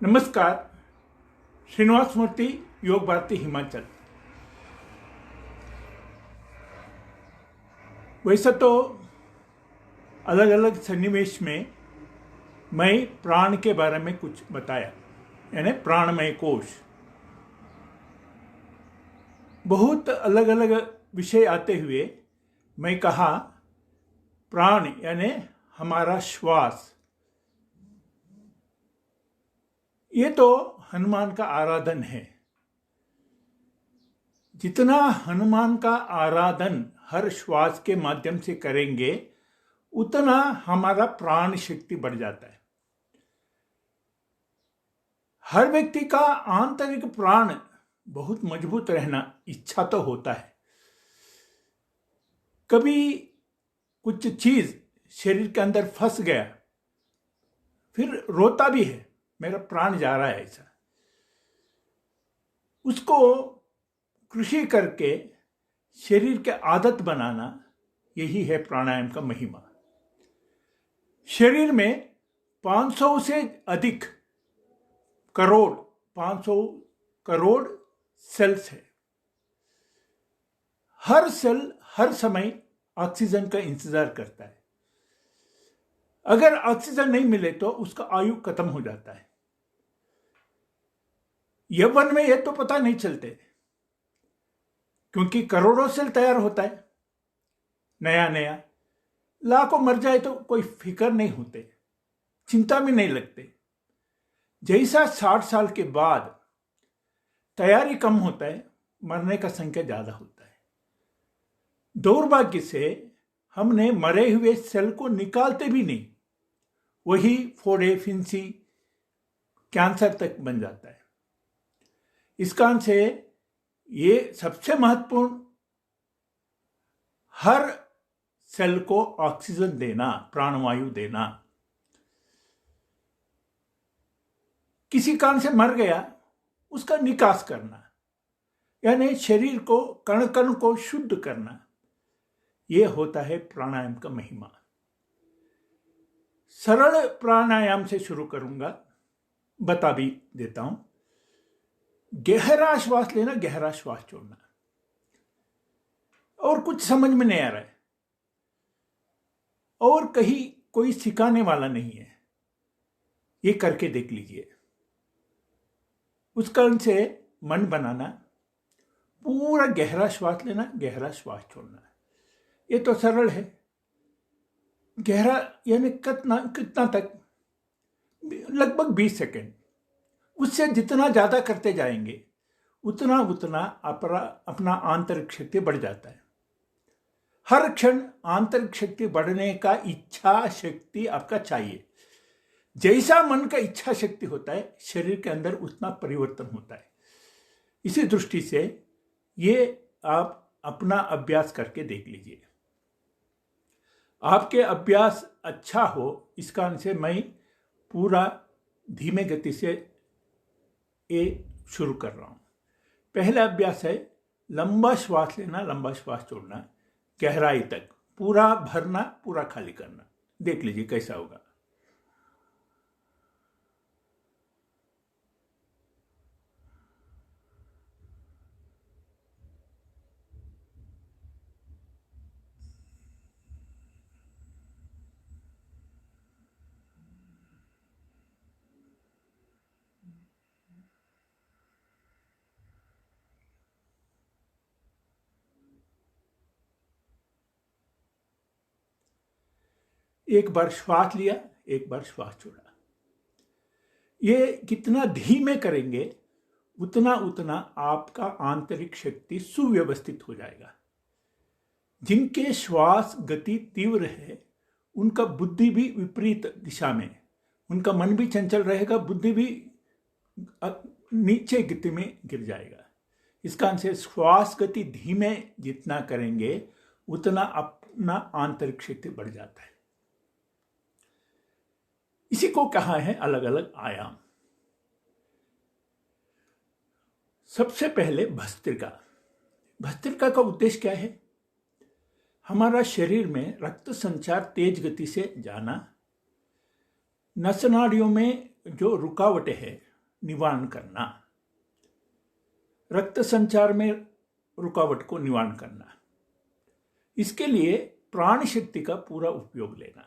नमस्कार। श्रीनिवास मूर्ति, योग भारती हिमाचल। वैसे तो अलग अलग सन्निवेश में मैं प्राण के बारे में कुछ बताया, यानी प्राणमय कोश। बहुत अलग अलग विषय आते हुए मैं कहा प्राण यानी हमारा श्वास। ये तो हनुमान का आराधन है। जितना हनुमान का आराधन हर श्वास के माध्यम से करेंगे उतना हमारा प्राण शक्ति बढ़ जाता है। हर व्यक्ति का आंतरिक प्राण बहुत मजबूत रहना इच्छा तो होता है। कभी कुछ चीज शरीर के अंदर फंस गया, फिर रोता भी है, मेरा प्राण जा रहा है। ऐसा उसको कृषि करके शरीर के आदत बनाना, यही है प्राणायाम का महिमा। शरीर में 500 से अधिक करोड़ 500 करोड़ सेल्स है। हर सेल हर समय ऑक्सीजन का इंतजार करता है। अगर ऑक्सीजन नहीं मिले तो उसका आयु खत्म हो जाता है। यौवन में यह तो पता नहीं चलते, क्योंकि करोड़ों सेल तैयार होता है नया नया। लाखों मर जाए तो कोई फिक्र नहीं होते, चिंता भी नहीं लगते। जैसा 60 साल के बाद तैयारी कम होता है, मरने का संख्या ज्यादा होता है। दुर्भाग्य से हमने मरे हुए सेल को निकालते भी नहीं, वही फोड़े फिंसी कैंसर तक बन जाता है। इस कारण से ये सबसे महत्वपूर्ण, हर सेल को ऑक्सीजन देना, प्राणवायु देना। किसी कारण से मर गया, उसका निकास करना, यानी शरीर को कण कण को शुद्ध करना, यह होता है प्राणायाम का महिमा। सरल प्राणायाम से शुरू करूंगा, बता भी देता हूं। गहरा श्वास लेना, गहरा श्वास छोड़ना। और कुछ समझ में नहीं आ रहा है और कहीं कोई सिखाने वाला नहीं है, ये करके देख लीजिए। उस कारण से मन बनाना, पूरा गहरा श्वास लेना, गहरा श्वास छोड़ना। ये तो सरल है। गहरा यानी कितना तक? लगभग 20 सेकेंड। उससे जितना ज्यादा करते जाएंगे उतना उतना अपना आंतरिक शक्ति बढ़ जाता है। हर क्षण आंतरिक शक्ति बढ़ने का इच्छा शक्ति आपका चाहिए। जैसा मन का इच्छा शक्ति होता है, शरीर के अंदर उतना परिवर्तन होता है। इसी दृष्टि से ये आप अपना अभ्यास करके देख लीजिए। आपके अभ्यास अच्छा हो, इस कारण से मैं पूरा धीमे गति से ये शुरू कर रहा हूं। पहला अभ्यास है लंबा श्वास लेना, लंबा श्वास छोड़ना, गहराई तक पूरा भरना, पूरा खाली करना। देख लीजिए कैसा होगा। एक बार श्वास लिया, एक बार श्वास छोड़ा। ये कितना धीमे करेंगे उतना उतना आपका आंतरिक शक्ति सुव्यवस्थित हो जाएगा। जिनके श्वास गति तीव्र है उनका बुद्धि भी विपरीत दिशा में, उनका मन भी चंचल रहेगा, बुद्धि भी नीचे गति में गिर जाएगा। इस कारण से श्वास गति धीमे जितना करेंगे उतना अपना आंतरिक शक्ति बढ़ जाता है। इसी को कहा है अलग अलग आयाम। सबसे पहले भस्त्रिका। भस्त्रिका का उद्देश्य क्या है? हमारा शरीर में रक्त संचार तेज गति से जाना, नस नाड़ियों में जो रुकावटें है निवारण करना, रक्त संचार में रुकावट को निवारण करना। इसके लिए प्राण शक्ति का पूरा उपयोग लेना।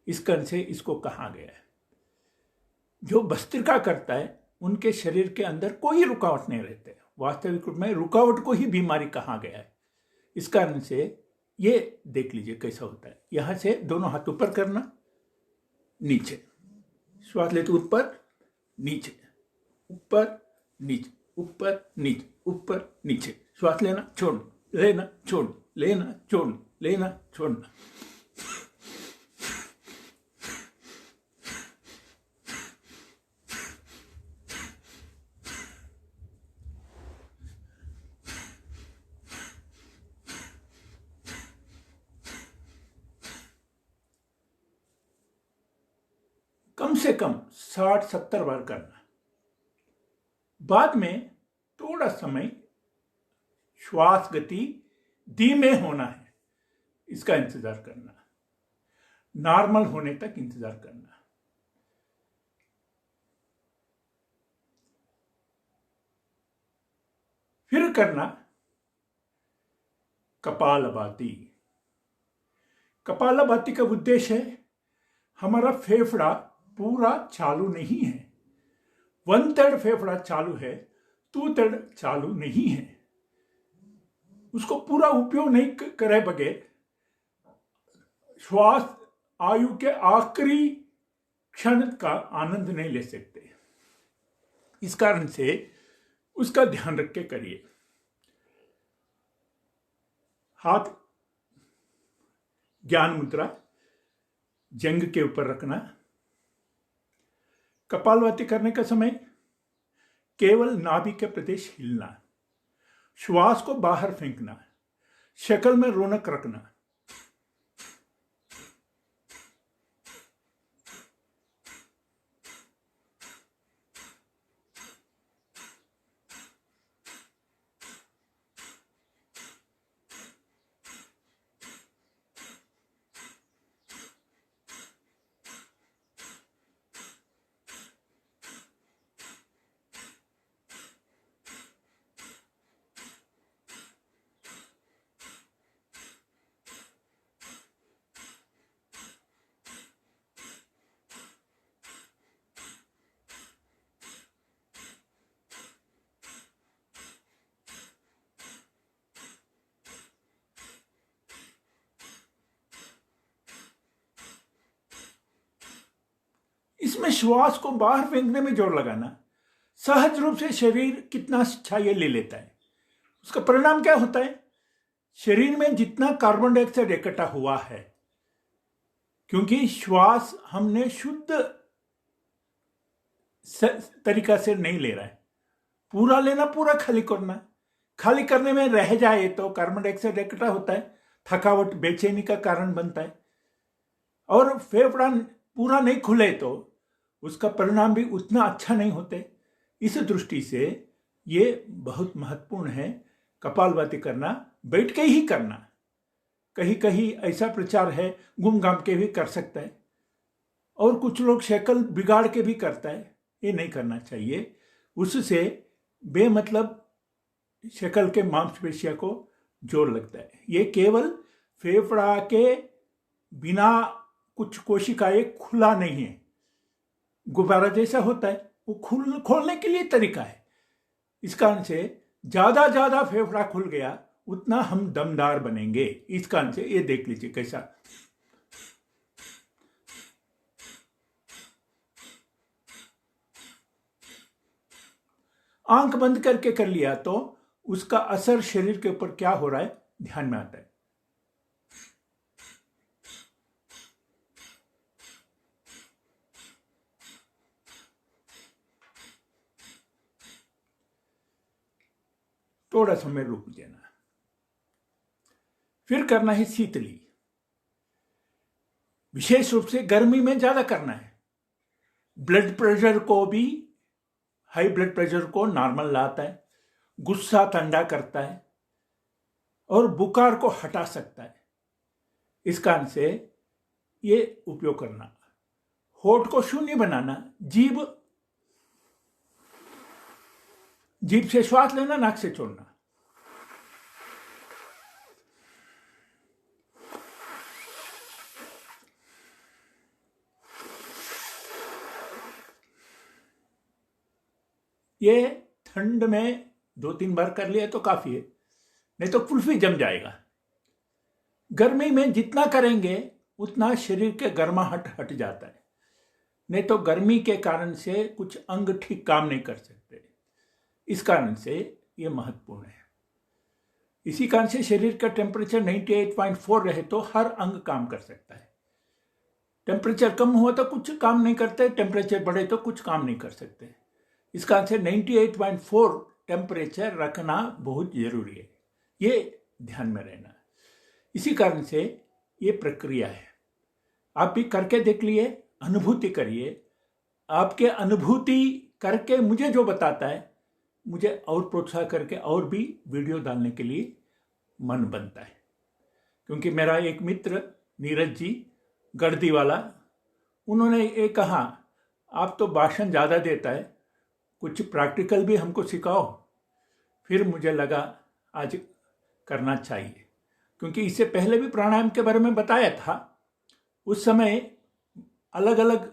इस कारण से इसको कहा गया है। जो भस्त्रिका करता है उनके शरीर के अंदर कोई रुकावट नहीं रहते। वास्तविक रूप में रुकावट को ही बीमारी कहा गया है। इस कारण से ये देख लीजिए कैसा होता है। यहां से दोनों हाथ ऊपर करना, नीचे श्वास लेते ऊपर नीचे, ऊपर नीचे, ऊपर नीचे, ऊपर नीचे। श्वास लेना छोड़, लेना छोड़, लेना छोड़, लेना छोड़ना। कम से कम 60-70 बार करना। बाद में थोड़ा समय श्वास गति धीमे होना है, इसका इंतजार करना। नॉर्मल होने तक इंतजार करना। फिर करना कपालभाति। कपालभाति का उद्देश्य है हमारा फेफड़ा पूरा चालू नहीं है। 1/3 फेफड़ा चालू है, 2/3 चालू नहीं है। उसको पूरा उपयोग नहीं करे बगैर श्वास आयु के आखिरी क्षण का आनंद नहीं ले सकते। इस कारण से उसका ध्यान रख के करिए। हाथ ज्ञान मुद्रा जंघ के ऊपर रखना। कपालभाति करने का समय केवल नाभि के प्रदेश हिलना, श्वास को बाहर फेंकना, शक्ल में रौनक रखना। इसमें श्वास को बाहर फेंकने में जोर लगाना सहज रूप से शरीर कितना अच्छा ये ले लेता है। उसका परिणाम क्या होता है? शरीर में जितना कार्बन डाइऑक्साइड इकट्ठा हुआ है, क्योंकि श्वास हमने शुद्ध तरीका से नहीं ले रहा है, पूरा लेना, पूरा खाली करना। खाली करने में रह जाए तो कार्बन डाइऑक्साइड इकट्ठा होता है, थकावट, बेचैनी का कारण बनता है। और फेफड़ा पूरा नहीं खुले तो उसका परिणाम भी उतना अच्छा नहीं होते। इस दृष्टि से ये बहुत महत्वपूर्ण है कपालभाति करना, बैठ के ही करना। कहीं कहीं ऐसा प्रचार है घूम घाम के भी कर सकता है, और कुछ लोग शक्ल बिगाड़ के भी करता है। ये नहीं करना चाहिए। उससे बेमतलब शक्ल के मांसपेशियों को जोर लगता है। ये केवल फेफड़ा के बिना कुछ कोशिकाएं खुला नहीं है, गुब्बारा जैसा होता है, वो खोलने के लिए तरीका है। इस कारण से ज्यादा फेफड़ा खुल गया उतना हम दमदार बनेंगे। इस कारण से ये देख लीजिए कैसा। आंख बंद करके कर लिया तो उसका असर शरीर के ऊपर क्या हो रहा है ध्यान में आता है। थोड़ा समय रुक देना। फिर करना है शीतली। विशेष रूप से गर्मी में ज्यादा करना है। ब्लड प्रेशर को भी, हाई ब्लड प्रेशर को नॉर्मल लाता है, गुस्सा ठंडा करता है और बुखार को हटा सकता है। इस कारण से ये उपयोग करना। होठ को शून्य बनाना, जीभ जीभ से श्वास लेना, नाक से छोड़ना। ये ठंड में 2-3 बार कर लिया तो काफी है, नहीं तो कुल्फी जम जाएगा। गर्मी में जितना करेंगे उतना शरीर के गर्माहट हट जाता है, नहीं तो गर्मी के कारण से कुछ अंग ठीक काम नहीं कर सकते। इस कारण से ये महत्वपूर्ण है। इसी कारण से शरीर का टेम्परेचर 98.4 रहे तो हर अंग काम कर सकता है। टेम्परेचर कम हुआ तो कुछ काम नहीं करते, टेम्परेचर बढ़े तो कुछ काम नहीं कर सकते। इस कारण से 98.4 टेम्परेचर रखना बहुत जरूरी है, ये ध्यान में रहना। इसी कारण से ये प्रक्रिया है। आप भी करके देख लिए, अनुभूति करिए। आपके अनुभूति करके मुझे जो बताता है, मुझे और प्रोत्साहन करके और भी वीडियो डालने के लिए मन बनता है। क्योंकि मेरा एक मित्र नीरज जी गर्दी वाला, उन्होंने ये कहा, आप तो भाषण ज़्यादा देता है, कुछ प्रैक्टिकल भी हमको सिखाओ। फिर मुझे लगा आज करना चाहिए, क्योंकि इससे पहले भी प्राणायाम के बारे में बताया था। उस समय अलग अलग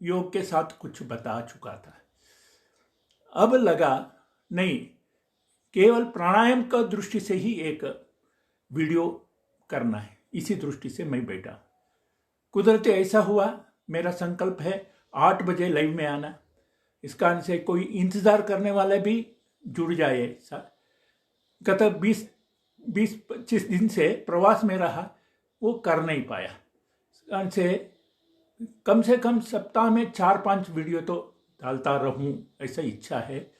योग के साथ कुछ बता चुका था। अब लगा नहीं, केवल प्राणायाम का दृष्टि से ही एक वीडियो करना है। इसी दृष्टि से मैं बैठा। कुदरती ऐसा हुआ, मेरा संकल्प है 8 बजे लाइव में आना। इस कारण से कोई इंतजार करने वाला भी जुड़ जाए। गत 20-25 दिन से प्रवास में रहा, वो कर नहीं पाया। इस कारण से कम सप्ताह में 4-5 वीडियो तो डालता रहूं, ऐसा इच्छा है।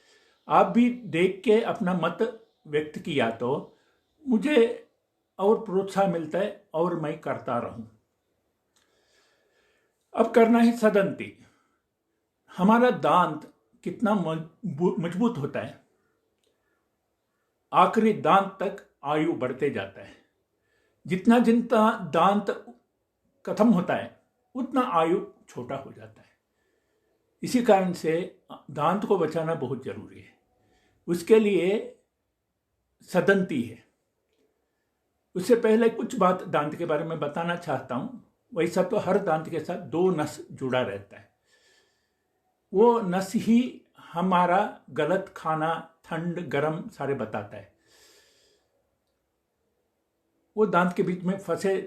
आप भी देख के अपना मत व्यक्त किया तो मुझे और प्रोत्साहन मिलता है और मैं करता रहूं। अब करना है सदंती। हमारा दांत कितना मजबूत होता है, आखिरी दांत तक आयु बढ़ते जाता है। जितना जितना दांत खत्म होता है उतना आयु छोटा हो जाता है। इसी कारण से दांत को बचाना बहुत जरूरी है। उसके लिए सदंती है। उससे पहले कुछ बात दांत के बारे में बताना चाहता हूं। वैसा तो हर दांत के साथ 2 नस जुड़ा रहता है। वो नस ही हमारा गलत खाना, ठंड गर्म सारे बताता है। वो दांत के बीच में फंसे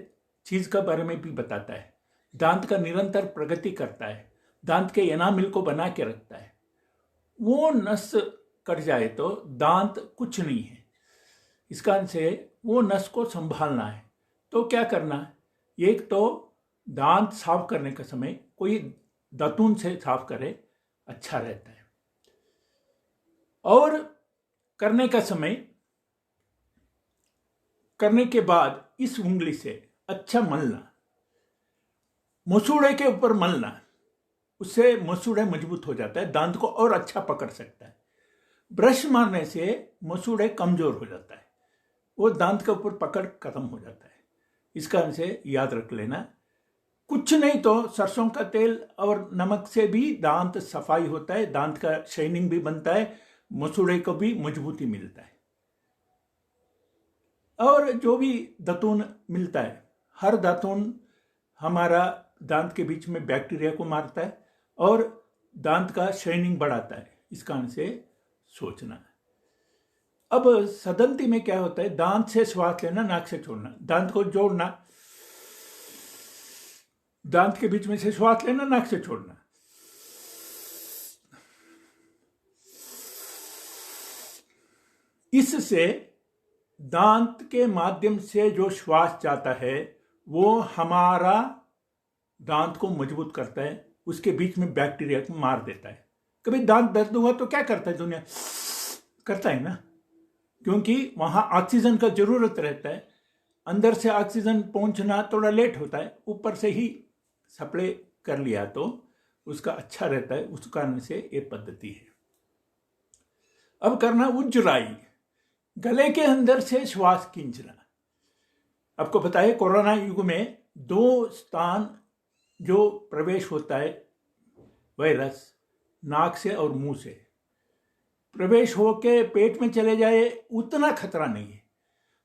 चीज का बारे में भी बताता है। दांत का निरंतर प्रगति करता है, दांत के एनामिल को बना के रखता है। वो नस कट जाए तो दांत कुछ नहीं है। इस कारण से वो नस को संभालना है तो क्या करना है? एक तो दांत साफ करने का समय कोई दातून से साफ करे, अच्छा रहता है। और करने का समय, करने के बाद इस उंगली से अच्छा मलना, मसूड़े के ऊपर मलना, उससे मसूड़े मजबूत हो जाता है, दांत को और अच्छा पकड़ सकता है। ब्रश मारने से मसूड़े कमजोर हो जाता है, वो दांत के ऊपर पकड़ खत्म हो जाता है। इस कारण से याद रख लेना। कुछ नहीं तो सरसों का तेल और नमक से भी दांत सफाई होता है, दांत का शाइनिंग भी बनता है, मसूड़े को भी मजबूती मिलता है। और जो भी दातून मिलता है, हर दातून हमारा दांत के बीच में बैक्टीरिया को मारता है और दांत का शाइनिंग बढ़ाता है। इस कारण से सोचना है। अब सदंती में क्या होता है? दांत से श्वास लेना, नाक से छोड़ना, दांत को जोड़ना, दांत के बीच में से श्वास लेना, नाक से छोड़ना। इससे दांत के माध्यम से जो श्वास जाता है वो हमारा दांत को मजबूत करता है, उसके बीच में बैक्टीरिया को मार देता है। कभी दांत दर्द हुआ तो क्या करता है दुनिया? करता है ना, क्योंकि वहां ऑक्सीजन का जरूरत रहता है। अंदर से ऑक्सीजन पहुंचना थोड़ा लेट होता है, ऊपर से ही सप्लाई कर लिया तो उसका अच्छा रहता है। उस कारण से ये पद्धति है। अब करना उज्जराई, गले के अंदर से श्वास खींचना। आपको पता है कोरोना युग में 2 स्थान जो प्रवेश होता है वायरस, नाक से और मुंह से। प्रवेश होके पेट में चले जाए उतना खतरा नहीं है।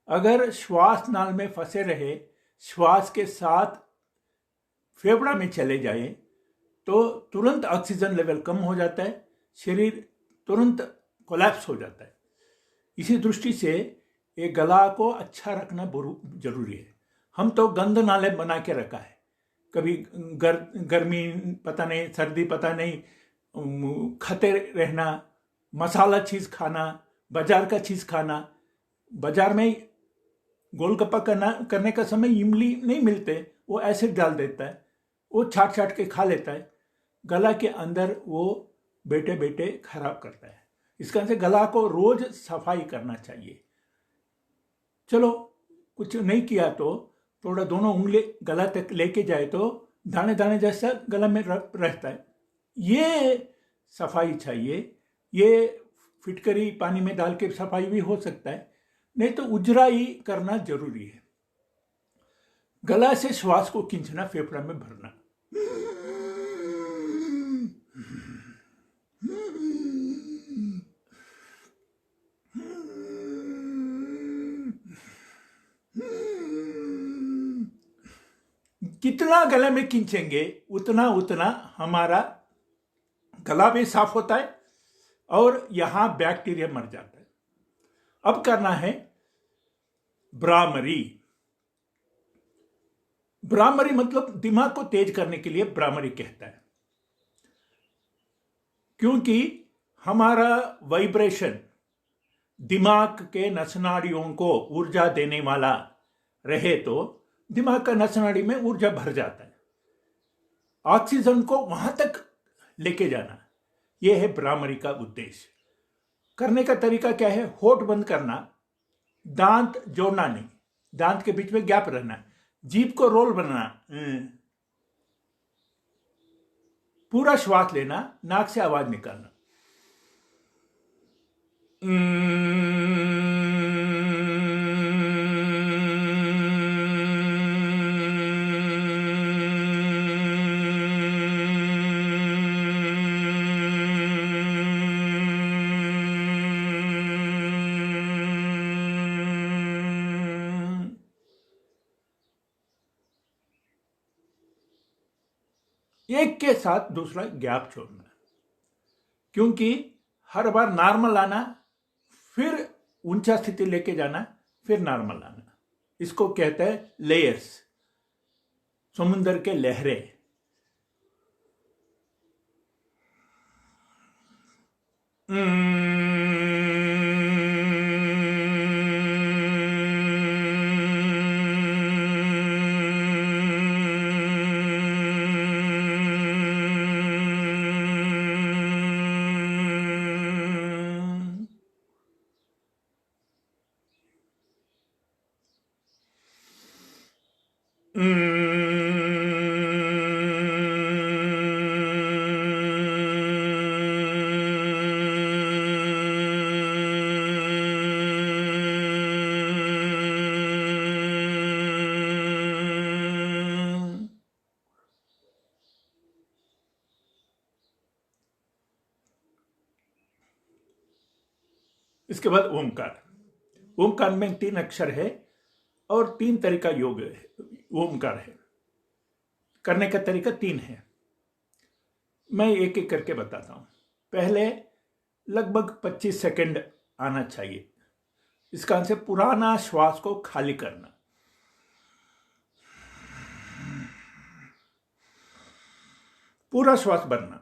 अगर श्वास नाल में फंसे रहे, श्वास के साथ फेफड़ा में चले जाए तो तुरंत ऑक्सीजन लेवल कम हो जाता है, शरीर तुरंत कोलैप्स हो जाता है। इसी दृष्टि से ये गला को अच्छा रखना जरूरी है। हम तो गंद नाले बना के रखा है, कभी गर्मी पता नहीं, सर्दी पता नहीं, खाते रहना, मसाला चीज़ खाना, बाजार का चीज़ खाना। बाजार में गोलगप्पा करने का समय इमली नहीं मिलते, वो एसिड डाल देता है, वो छाट छाट के खा लेता है, गला के अंदर वो बैठे बैठे खराब करता है। इसका से गला को रोज सफाई करना चाहिए। चलो कुछ नहीं किया तो थोड़ा दोनों उंगली गला तक लेके जाए तो दाने दाने जैसा गला में रहता है। ये सफाई चाहिए। ये फिटकरी पानी में डाल के सफाई भी हो सकता है, नहीं तो उजराई करना जरूरी है। गला से श्वास को खींचना, फेफड़ा में भरना। कितना गले में खींचेंगे उतना उतना हमारा गला भी साफ होता है और यहां बैक्टीरिया मर जाता है। अब करना है भ्रामरी। भ्रामरी मतलब दिमाग को तेज करने के लिए भ्रामरी कहता है, क्योंकि हमारा वाइब्रेशन दिमाग के नसनाड़ियों को ऊर्जा देने वाला रहे तो दिमाग का नसनाड़ी में ऊर्जा भर जाता है। ऑक्सीजन को वहां तक लेके जाना, यह है भ्रामरी का उद्देश्य। करने का तरीका क्या है? होठ बंद करना, दांत जोड़ना नहीं, दांत के बीच में गैप रहना, जीभ को रोल बनाना, पूरा श्वास लेना, नाक से आवाज निकालना। एक के साथ दूसरा गैप छोड़ना, क्योंकि हर बार नॉर्मल आना, फिर ऊंचा स्थिति लेके जाना, फिर नॉर्मल आना, इसको कहते हैं लेयर्स, समुद्र के लहरें। इसके बाद ओमकार। ओमकार में 3 अक्षर है और 3 तरीका योग है, ओमकार है। करने का तरीका 3 है, मैं एक एक करके बताता हूं। पहले लगभग 25 सेकंड आना चाहिए। इसका से पुराना श्वास को खाली करना, पूरा श्वास भरना।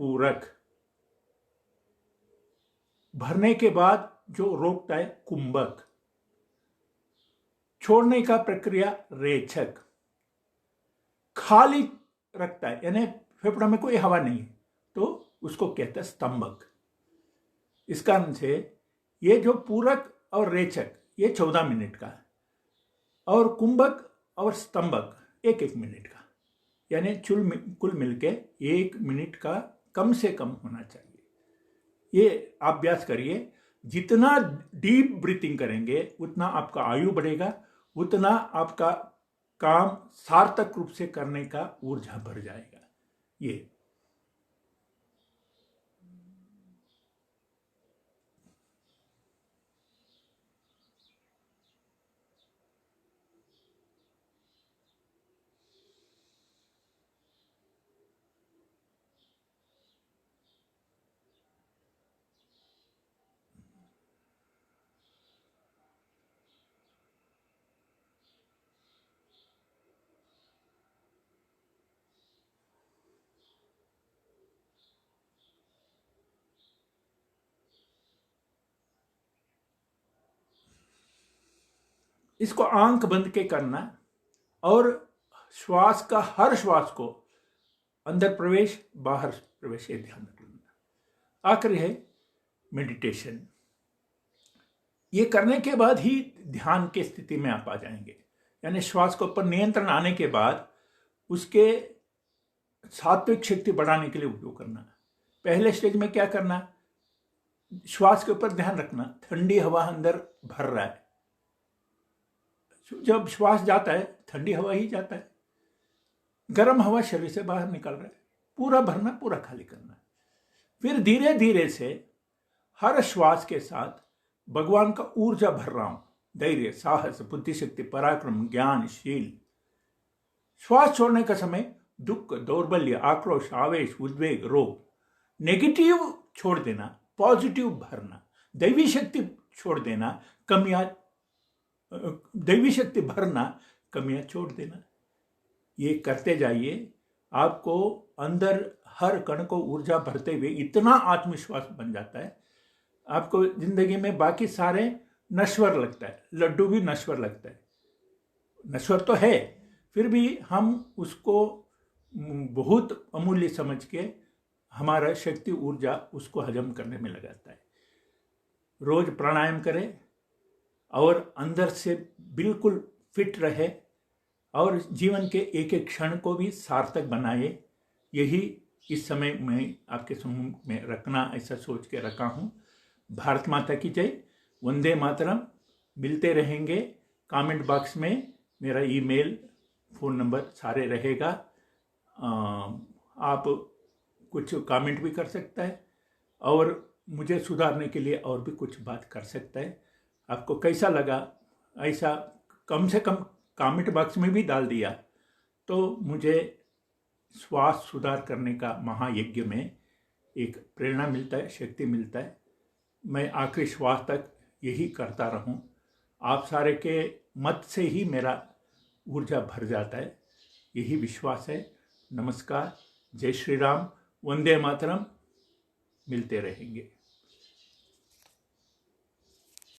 पूरक, भरने के बाद जो रोकता है कुंभक, छोड़ने का प्रक्रिया रेचक, खाली रखता है यानी फेफड़ों में कोई हवा नहीं है तो उसको कहते हैं स्तंभक। इस कारण से ये जो पूरक और रेचक ये 14 मिनट का है और कुंभक और स्तंभक 1-1 मिनट का, यानी कुल मिलके 1 मिनट का कम से कम होना चाहिए। ये अभ्यास करिए, जितना डीप ब्रीथिंग करेंगे उतना आपका आयु बढ़ेगा, उतना आपका काम सार्थक रूप से करने का ऊर्जा भर जाएगा। ये इसको आंख बंद के करना और श्वास का हर श्वास को अंदर प्रवेश बाहर प्रवेश ये ध्यान रखना। आखिरी है मेडिटेशन। ये करने के बाद ही ध्यान की स्थिति में आप आ जाएंगे, यानी श्वास के ऊपर नियंत्रण आने के बाद उसके सात्विक शक्ति बढ़ाने के लिए उपयोग करना। पहले स्टेज में क्या करना, श्वास के ऊपर ध्यान रखना, ठंडी हवा अंदर भर रहा है, जब श्वास जाता है ठंडी हवा ही जाता है, गर्म हवा शरीर से बाहर निकल रहा है, पूरा भरना पूरा खाली करना। फिर धीरे धीरे से हर श्वास के साथ भगवान का ऊर्जा भर रहा हूं, धैर्य, साहस, बुद्धिशक्ति, पराक्रम, ज्ञान, शील। श्वास छोड़ने का समय दुख, दौर्बल्य, आक्रोश, आवेश, उद्वेग, रोग, नेगेटिव छोड़ देना, पॉजिटिव भरना, दैवी शक्ति छोड़ देना, कमियां, दैवी शक्ति भरना, कमियां छोड़ देना। ये करते जाइए, आपको अंदर हर कण को ऊर्जा भरते हुए इतना आत्मविश्वास बन जाता है, आपको जिंदगी में बाकी सारे नश्वर लगता है, लड्डू भी नश्वर लगता है, नश्वर तो है फिर भी हम उसको बहुत अमूल्य समझ के हमारा शक्ति ऊर्जा उसको हजम करने में लगाता है। रोज प्राणायाम करें और अंदर से बिल्कुल फिट रहे और जीवन के एक एक क्षण को भी सार्थक बनाए। यही इस समय मैं आपके समूह में रखना ऐसा सोच के रखा हूँ। भारत माता की जय, वंदे मातरम। मिलते रहेंगे। कमेंट बॉक्स में मेरा ईमेल, फ़ोन नंबर सारे रहेगा। आप कुछ कमेंट भी कर सकता है और मुझे सुधारने के लिए और भी कुछ बात कर सकता है। आपको कैसा लगा, ऐसा कम से कम कमेंट बॉक्स में भी डाल दिया तो मुझे श्वास सुधार करने का महायज्ञ में एक प्रेरणा मिलता है, शक्ति मिलता है। मैं आखिरी श्वास तक यही करता रहूं। आप सारे के मत से ही मेरा ऊर्जा भर जाता है, यही विश्वास है। नमस्कार, जय श्री राम, वंदे मातरम। मिलते रहेंगे।